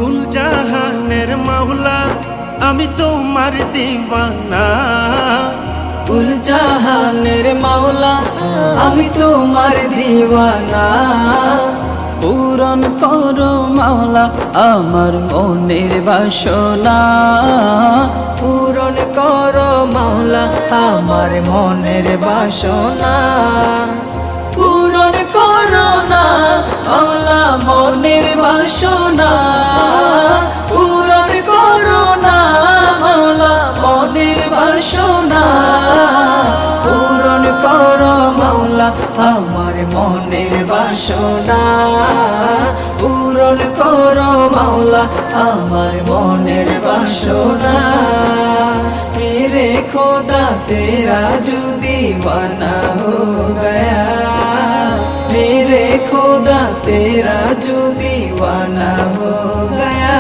কুল জাহানের মাওলা আমি তোমার দিওয়ানা। কুল জাহানের মাওলা আমি তোমার দিওয়ানা। পূরণ করো মাওলা আমার মনের বাসনা। পূরণ করো মাওলা আমার মনের বাসনা। পূরণ করো না মাওলা মনের বাসনা। পূরণ করো না মাওলা মনের বাসনা। পূরণ করো মাওলা আমার মনের বাসনা। পূরণ করো মাওলা আমার মনের বাসনা। मेरे खुदा तेरा जो दीवाना हो गया। मेरे खुदा तेरा जो दीवाना हो गया।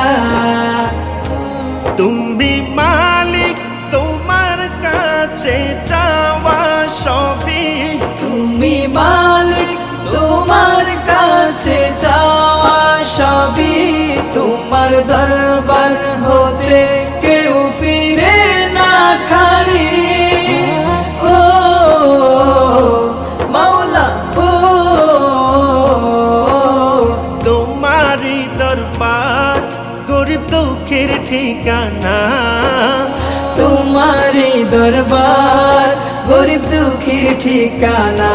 তুমি মালিক তোমার কাছে চাওয়া সবই। তুমি মালিক তোমার কাছে চাওয়া সবই। তোমার দরবার হতে কেউ ফিরে না খালি। ও মাওলা ও তোমারই দরবার গরিব দুঃখের ঠিকানা। তোমারি দরবার গরিব দুঃখীর ঠিকানা।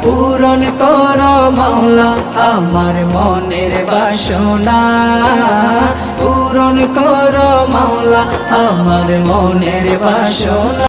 পূরণ করো মাওলা আমার মনের বাসনা। পূরণ করো মাওলা আমার মনের বাসনা।